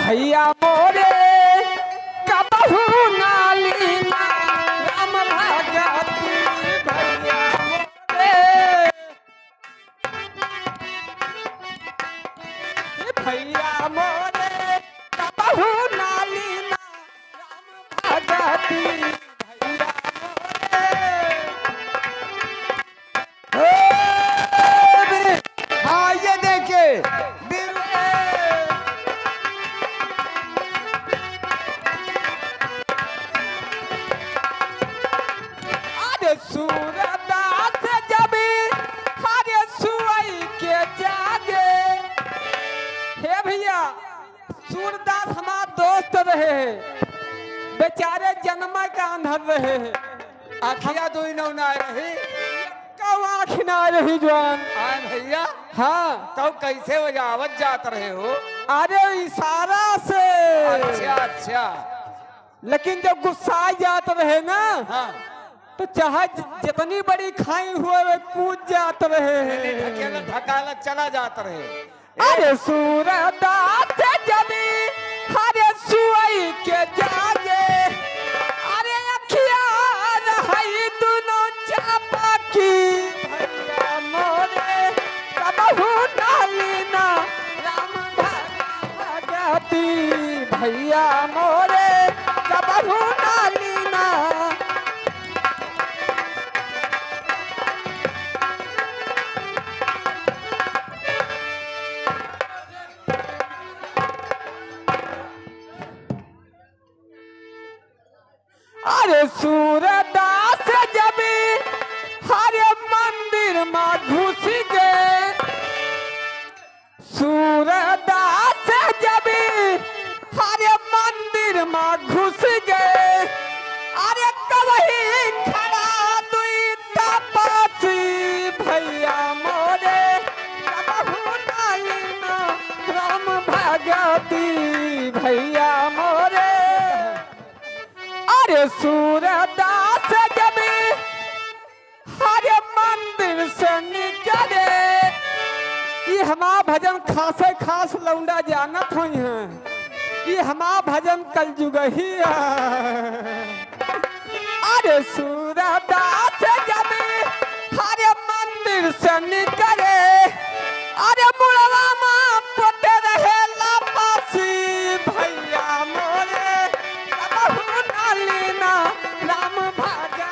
भैया मोरे कबहू नाली राम भगती भैया मोरे भैया मोरे कबहू नाली राम भगती भैया मोरे। हाँ ये देखिए सूरदास जब हरे सुई के जागे। हे भैया सूरदास हमारा दोस्त रहे हैं, बेचारे जन्म का अंधर रहे हैं। आखिया दो नौ ना रही कौ आँख ना रही जवान। हाँ भैया हाँ तो कैसे बजावत जात रहे हो? अरे इशारा से। अच्छा अच्छा लेकिन जब गुस्सा जात रहे ना हाँ तो चाहे जितनी बड़ी खाई हुए वे कूद जात रहे हैं। ढकेला ढकाला चला जात रहे। अरे सूरदास जब हरे सुई के जागे। अरे अखिया रही दोनों चापा की भैया मोरे कबहू नाली ना राम भगती भैया मोरे कबहू नाली ना। अरे सूरदास जब हरे मंदिर में घुस गए। सूरदास जब हरे मंदिर में घुस गए। अरे कवही खड़ा दुई तपसी भैया मोरे कबहू नाली ना राम भगती भैया मोरे। अरे सूरदास जब हरे मंदिर से निकले। ये हमारा भजन खासे खास लौंडा जानत हुई हैं। ये हमारा भजन कल जुग ही है। अरे सूरदास जब हरे मंदिर से निकले। अरे मुड़वा माँ पोते रहे लापासी भैया मोरे कबहू नाली ना राम भगती।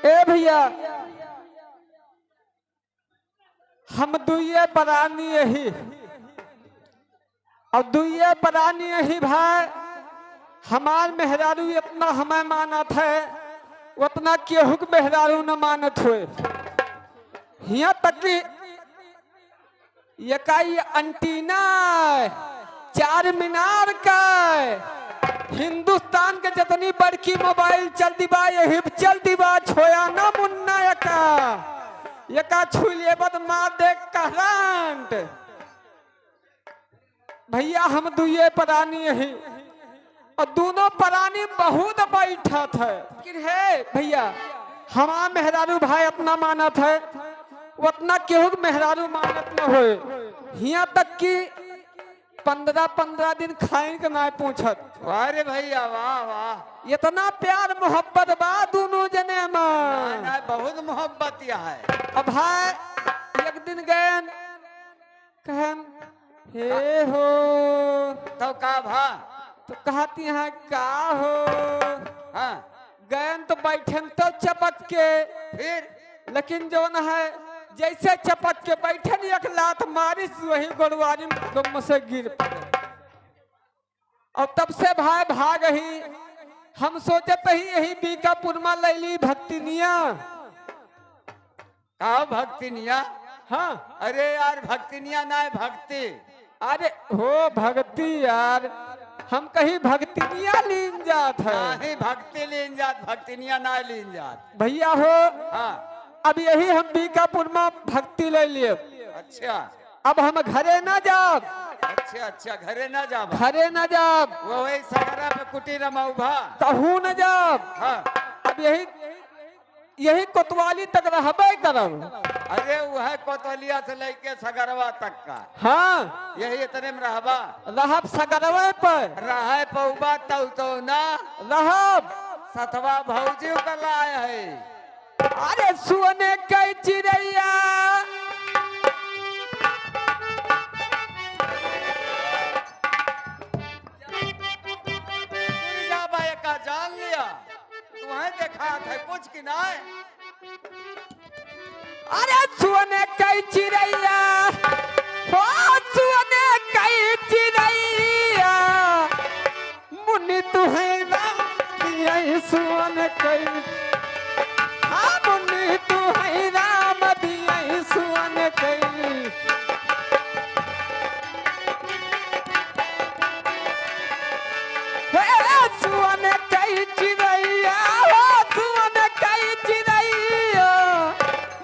ए भैया हम दुइये परानी यही और दुइये परानी यही भाई। हमार मेहरारू इतना हमें मानत है उतना केहू के मेहरारू न मानत हुए। यहाँ तक कि ये काई अंटीना चार मीनार का हिंदुस्तान के जितनी बड़की मोबाइल चल दिबा यही चल दिबा छोया ना मुन्ना यका छुलिए बद मार दे करंट। भैया हम दुइये परानी यही और दोनों परानी बहुत बैठा था। है भैया हमारा मेहरारू भाई अपना मानत है उतना केहू मेहरारू मानत न हो। यहाँ तक कि 15-15 दिन खाए के ना पूछत। अरे भैया वाह वाह इतना प्यार मोहब्बत बा दोनों जने में। बहुत मोहब्बत यह है। अब भाई एक दिन गए कहन हे हो तो का भा तो कहती है का हो। हाँ गए तो बैठन तो चपक के फिर लेकिन जो न है जैसे चपक के बैठन एक लात मारिस वही गोलवारी गम से गिर पड़े। और तब से भाई भाग ही हम सोचत ही यही बीकापुर में लैली भक्तिनिया। का भक्तिनिया? हाँ अरे यार भक्तिनिया ना है भक्ति। अरे हो भक्ति यार हम कहीं भक्तिनिया लीन जात है। नहीं भक्ति लीन जात भक्तिनिया ना लीन जात भैया हो हाँ अब यही हम बीकापुर में भक्ति ले लिए। अच्छा अब हम घरे ना जाब। अच्छा अच्छा घरे ना जा घरे ना जाब वो वही सगरा पे कुटी रमा उभा कहूँ न जाब। हाँ अब यही यही कोतवाली तक रहबे करम। अरे वह कोतवालिया से लेके सगरवा तक का हाँ यही इतने में रहबा। रहब सगरवे पर रहे पौबा तो ना रहब। सतवा भौजी का लाया है। अरे सोने के चिड़ैया का जान लिया तुम्हें देखा था कुछ की ना। अरे सोने के चिड़ैया हो सोने के चिड़ैया मुन्नी तुहे राम सोने के हाँ मुन्नी तुहे राम दिया सोने के सुवन कई चिड़ैया हो सुवन कई चिड़ैया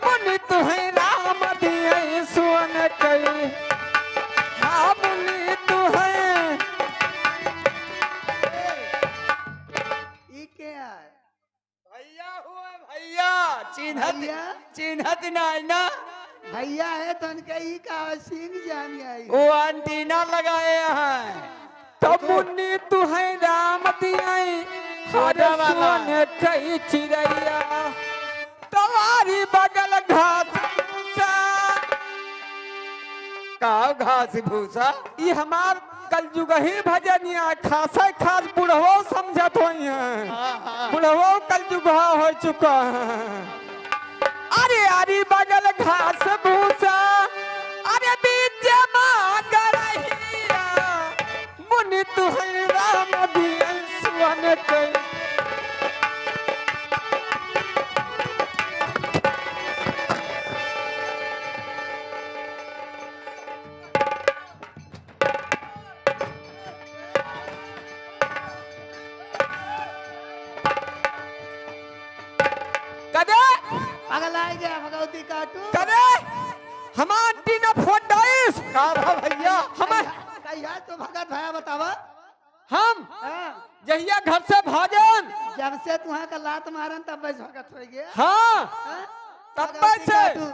मुनि तुहे राम दिए सुवन कई हाँ मुनि तुहे। ई के है भैया हुआ भैया चिन्हत भैया? चिन्हत नहीं ना। भैया है तो उनके ई का सिंह जान आई। वो एंटीना लगाए हैं तो मुनि तुहे राम दिए हर सुवन कई चिड़ैया तुम्हारी बगल घास भूसा। का घास भूसा ये हमार कलयुग ही भजनिया खासे खास बुढ़वो समझत होई है। बुढ़वो कलयुग हो चुका है। अरे अरे बगल घास भूसा अरे बीच मांगरहिया मुनि तुहे राम दिए सुवन कई कदे पगला गया भगवती काटू। कदे हमार टीना फोटाइस का भा भैया हमार कहिया तो भगत भया बतावा। हम हाँ, जहिया घर से भागन जब से तुहाँ का लात मारन तब बस भगत हो गया। हाँ हाँ? तब भगवती से काटू।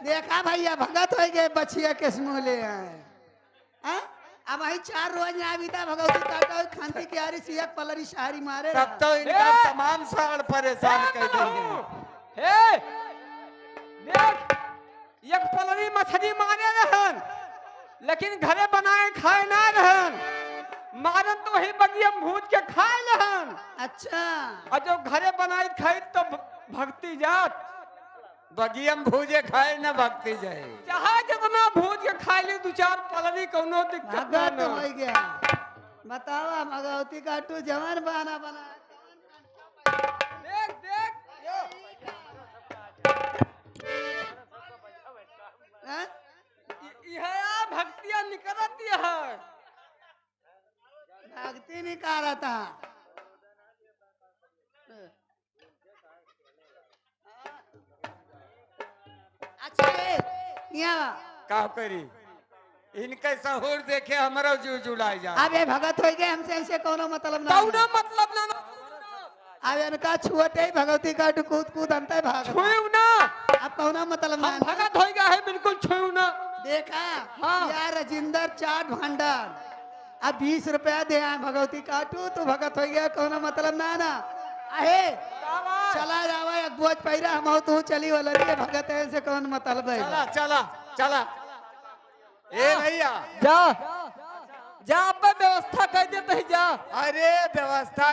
देखा भैया भगत हो गए बछिया के समूले हैं। हाँ? अब वही 4 रोज यहाँ बीता भगवती काटा खांती की आरी सियक पलरी शहरी मारे तब तो इनका ए! तमाम साल परेशान कर देंगे। हे देख एक पलरी मछली मारे रहन लेकिन घरे बनाए खाए ना रहन। मारन तो वही बगिया भूज के खाए रहन अच्छा और जो घरे बनाए खाई तो भक्ति जात बगियम भूजे खाए न भक्ति जाए। चाहे जितना भूज के खाए ली 2-4 पलरी कोनो दिक्कत भगत ना हो गया। बतावा भगवती काटू जवान बना बना। देख देख हाँ? यह भक्तियां निकलती है। भक्ति नहीं कर रहा था। अच्छा यहाँ का करी इनके सहूर देखे हमारा जू जुड़ाई जा। अब ये भगत हो गए हमसे ऐसे कोनो मतलब ना। कौनो मतलब ना अब इनका छुअते ही भगवती काटू कूद कूद अंतर भाग। छुई ना अब कोनो मतलब ना। हम भगत हो गया है बिल्कुल छुई ना। देखा हाँ। यार राजिंदर चाट भंडार अब 20 रुपया दे आए भगवती काटू तो भगत हो गया कोनो मतलब ना ना। आहे चला जावा एक बोझ पैरा हम तू चली वाला नहीं भगत है से कौन मतलब है। चला चला चला ए भैया जा जा अब व्यवस्था कर देते ही जा। अरे व्यवस्था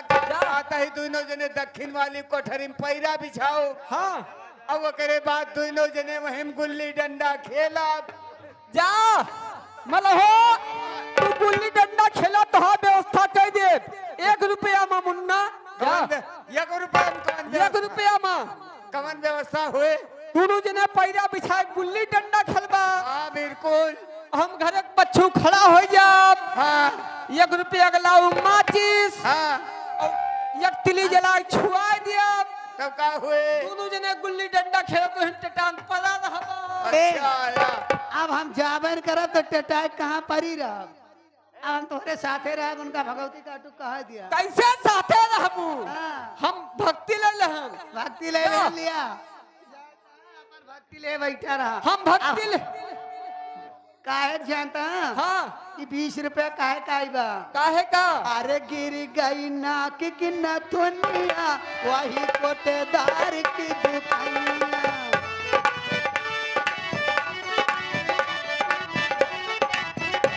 आता ही दोनों जने दक्षिण वाली कोठरी में पैरा बिछाओ। हाँ अब ओकरे बाद दोनों जने वहीं गुल्ली डंडा खेला। जा मतलब हो तू गुल्ली डंडा खेला तो हाँ व्यवस्था कर दे। 1 रुपया मा मुन्ना जा 1 रुपया में कौन 1 रुपया मा कवन व्यवस्था हुए। दोनों जने पैरा बिछाए गुल्ली डंडा खेलबा। हाँ बिल्कुल हम घरे बच्चू खड़ा हो जाब। हाँ 1 रुपया के लाऊ माचिस हाँ और 1 तिली जला छुआ दिया। तब का हुए। दोनों जने गुल्ली डंडा खेल तो हिंट टांग पड़ा रहबा। अच्छा अब हम जाबर करब तो टटाट कहाँ परी रह। अब हम तुम्हारे साथे रहे उनका भगवती काटू कह दिया कैसे साथे रहबू? हाँ। हम भक्ति ले लहन, भक्ति ले लिया अपन भक्ति ले बैठा रहा हम भक्ति ले। काहे जानता हाँ कि 20 रुपया काहे काई बा काहे का? अरे गिर गई नाक की नथुनिया वही कोटेदार की दुकानिया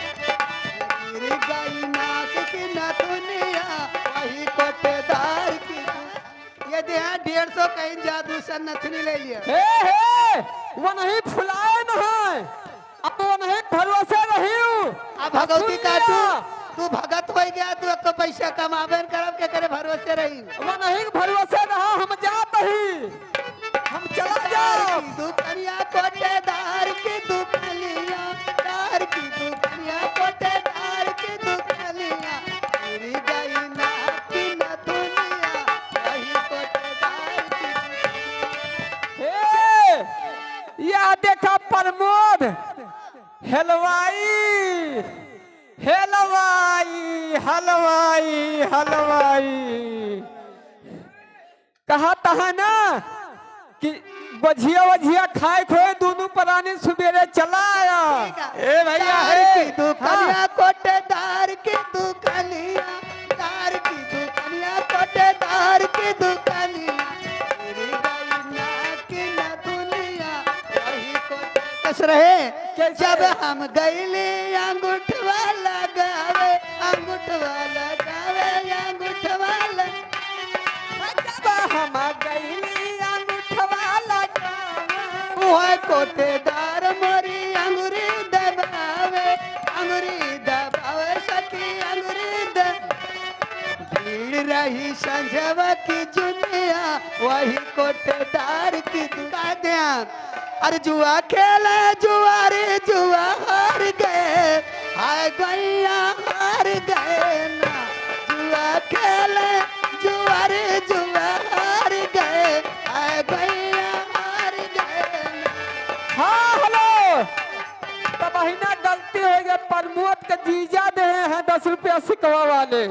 गिर गई नाक की नथुनिया वही कोटेदार की ये दे 150 कहीं जादू से नथुनी ले लिया हे वो नहीं फुलाए न है, अब वो नहीं भरोसे रही हूँ। अब भगवती काटू तू भगत हो गया तू अब तो पैसा कमाबे न करब के करे भरोसे रही वो नहीं भरोसे रहा, हम जात ही, हम चला जाओ। दुकानिया कोटेदार की दुकानिया दार की दुकानिया कोटेदार की दुकानिया गिरी गई ना की न दुनिया वही कोटेदार की हे यह देखा प्रमोद हलवाई हलवाई हलवाई हलवाई कहा था ना कि बजिया वजिया खाए खोए दोनों प्राणी सवेरे चला आया। ए भैया दार हे की दुकानिया कोटेदार की दुकानिया दार की दुकानिया कोटेदार की दुकानिया गिरी गई ना की न दुनिया वही कोटे कस रहे जब हम गईली अंगूठवा लगावे अंगूठवा लगावे अंगूठवा जब हम गईली अंगूठवा लगावे ओए कोटेदार मोरी अंगूरी दबावे सखी अंगूरी भीड़ रही संजवा की जुनिया वही कोटेदार की दुकान अरे जुआ खेले जुआरे जुआ हार गए हाय गैया हार गए ना जुआ खेले जुआरे जुआ हार गए हाय गैया हार गए ना हाँ हेलो तब महीना गलती हो गया, प्रमोद के जीजा दे हैं 10 रुपया सिकवा वाले।